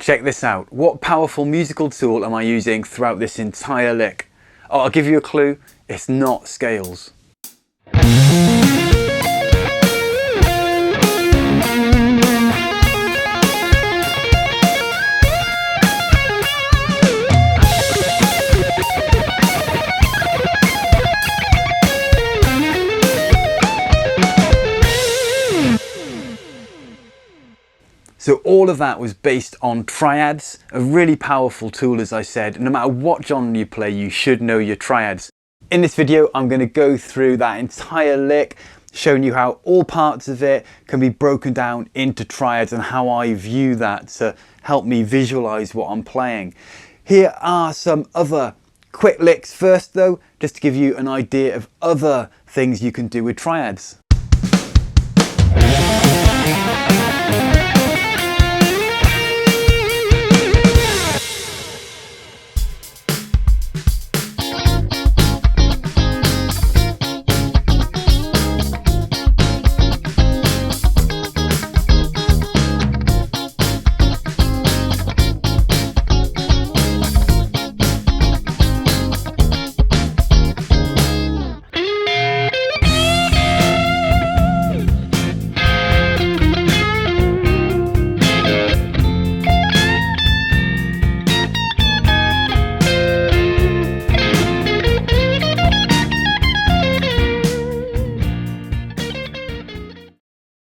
Check this out. What powerful musical tool am I using throughout this entire lick? Oh, I'll give you a clue. It's not scales. So all of that was based on Triads, a really powerful tool, as I said. No matter what genre you play, you should know your Triads. In this video, I'm going to go through that entire lick, showing you how all parts of it can be broken down into Triads and how I view that to help me visualize what I'm playing. Here are some other quick licks first though, just to give you an idea of other things you can do with Triads.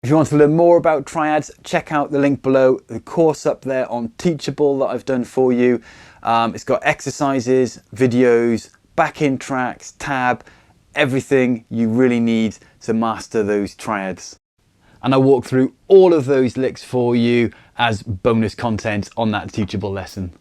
If you want to learn more about Triads, check out the link below, the course up there on Teachable that I've done for you. It's got exercises, videos, back-in tracks, tab, everything you really need to master those Triads. And I walk through all of those licks for you as bonus content on that Teachable lesson.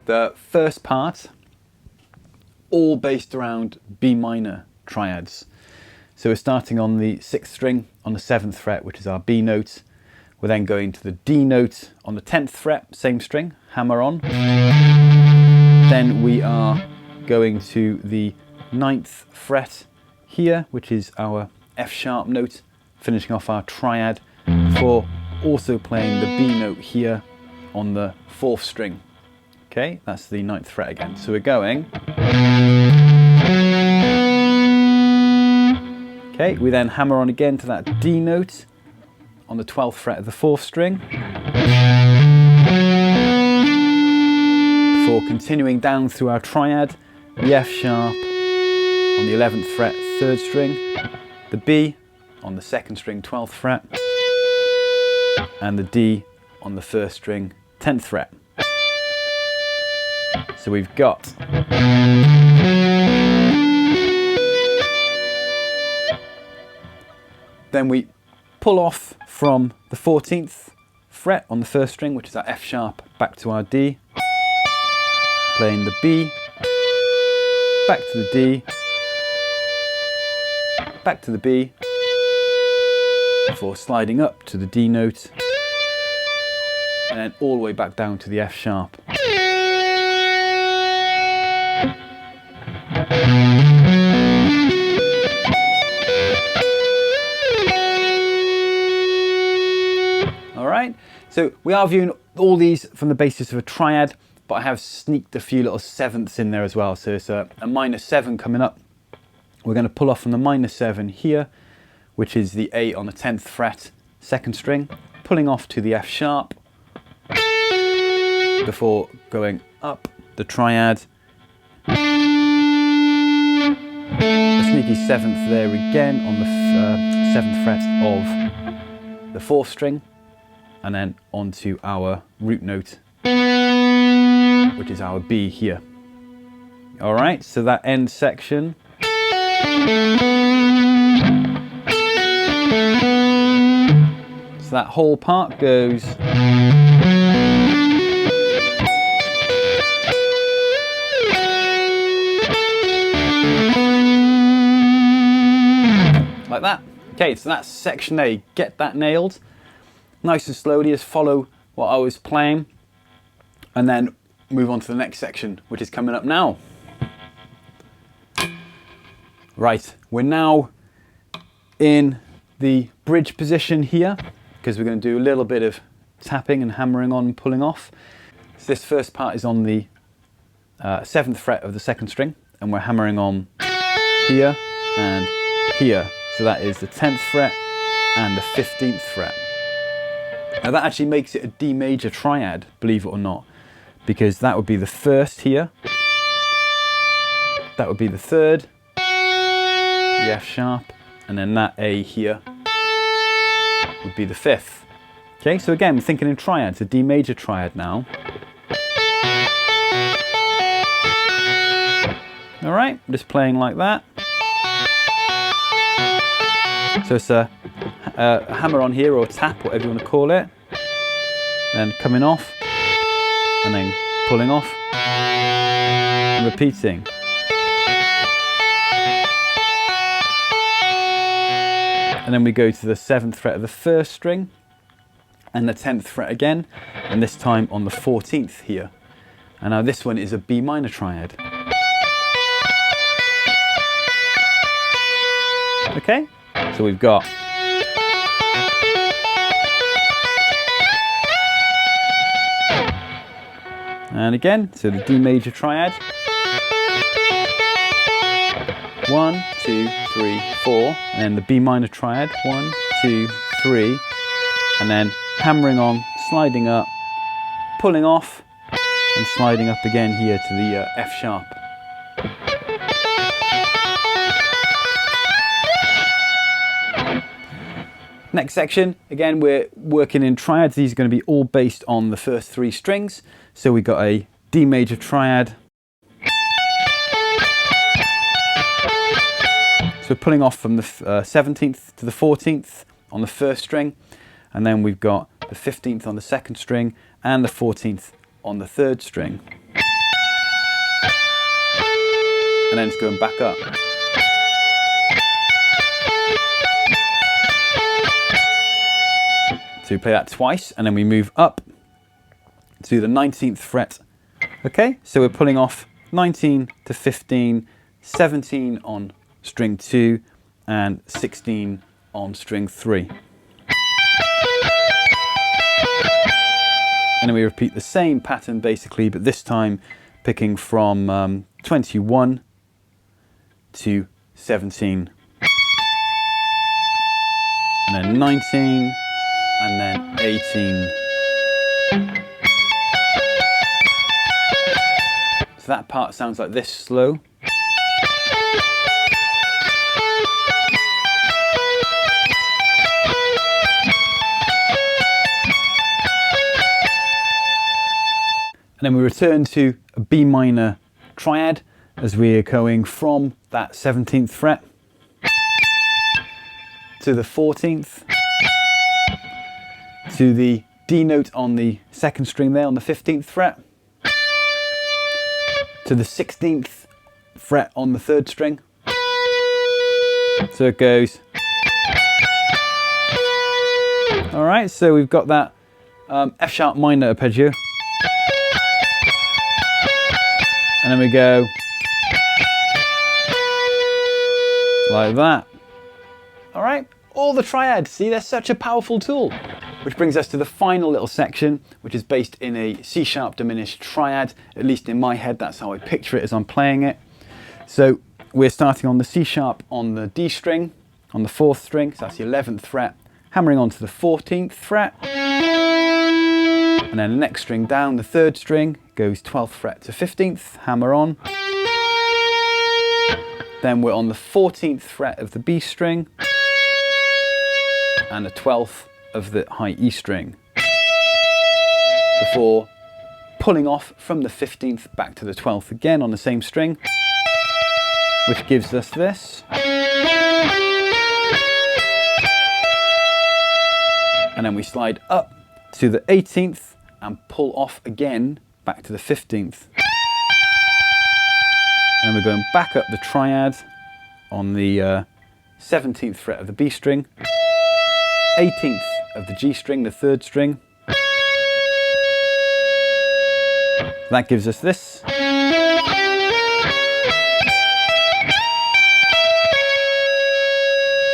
The first part, all based around B minor Triads. So we're starting on the 6th string on the 7th fret, which is our B note. We're then going to the D note on the 10th fret, same string, hammer on. Then we are going to the 9th fret here, which is our F sharp note, finishing off our Triad before also playing the B note here on the 4th string. Okay, that's the 9th fret again. So we're going. Okay, we then hammer on again to that D note on the 12th fret of the 4th string. Before continuing down through our Triad, the F sharp on the 11th fret, 3rd string, the B on the 2nd string, 12th fret, and the D on the 1st string, 10th fret. So we've got then we pull off from the 14th fret on the 1st string, which is our F sharp, back to our D, playing the B, back to the D, back to the B, before sliding up to the D note, and then all the way back down to the F sharp. Alright, so we are viewing all these from the basis of a Triad, but I have sneaked a few little 7ths in there as well. So it's a minor 7 coming up. We're going to pull off from the minor 7 here, which is the A on the 10th fret, 2nd string, pulling off to the F sharp, before going up the Triad. A sneaky 7th there again on the 7th fret of the 4th string, and then onto our root note, which is our B here. All right, so that end section. So that whole part goes like that. Okay, so that's section A. Get that nailed. Nice and slowly, just follow what I was playing, and then move on to the next section, which is coming up now. Right, we're now in the bridge position here, because we're going to do a little bit of tapping and hammering on and pulling off. So this first part is on the 7th fret of the 2nd string, and we're hammering on here and here. So that is the 10th fret and the 15th fret. Now that actually makes it a D major triad, believe it or not, because that would be the 1st here, that would be the 3rd, the F sharp, and then that A here would be the 5th. Okay, so again, we're thinking in triads, a D major triad now. All right, I'm just playing like that. So it's a hammer on here, or tap, whatever you want to call it. Then coming off, and then pulling off, and repeating. And then we go to the 7th fret of the 1st string, and the 10th fret again, and this time on the 14th here. And now this one is a B minor triad. Okay, so we've got and again, so the D major triad. 1, 2, 3, 4, and then the B minor triad. 1, 2, 3, and then hammering on, sliding up, pulling off, and sliding up again here to the F sharp. Next section, again, we're working in triads. These are going to be all based on the first 3 strings. So we got a D major triad. So we're pulling off from the 17th to the 14th on the 1st string, and then we've got the 15th on the 2nd string and the 14th on the 3rd string. And then it's going back up. So we play that twice, and then we move up to the 19th fret. Okay, so we're pulling off 19 to 15, 17 on string 2, and 16 on string 3. And then we repeat the same pattern basically, but this time picking from 21 to 17. And then 19, and then 18. So that part sounds like this, slow. And then we return to a B minor triad as we are going from that 17th fret to the 14th, to the D note on the 2nd string there on the 15th fret, to the 16th fret on the 3rd string. So it goes. All right, so we've got that F sharp minor arpeggio. And then we go like that. All right, all the triads. See, they're such a powerful tool. Which brings us to the final little section, which is based in a C sharp diminished triad. At least in my head, that's how I picture it as I'm playing it. So we're starting on the C sharp on the D string, on the 4th string, so that's the 11th fret, hammering onto the 14th fret. And then the next string down, the 3rd string, goes 12th fret to 15th, hammer on. Then we're on the 14th fret of the B string and the 12th of the high E string, before pulling off from the 15th back to the 12th again on the same string, which gives us this. And then we we slide up to the 18th and pull off again back to the 15th. And we're going back up the triad on the 17th fret of the B string, 18th of the G string, the 3rd string. That gives us this.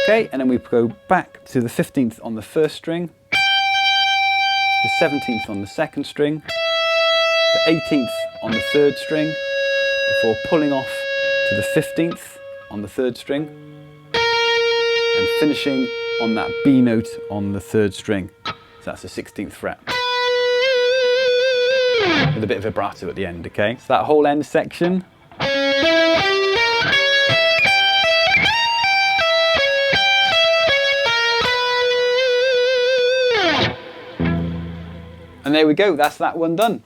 Okay, and then we go back to the 15th on the 1st string, the 17th on the 2nd string, the 18th on the 3rd string, before pulling off to the 15th on the 3rd string, and finishing on that B note on the 3rd string. So that's the 16th fret. With a bit of vibrato at the end, okay? So that whole end section. And there we go, that's that one done.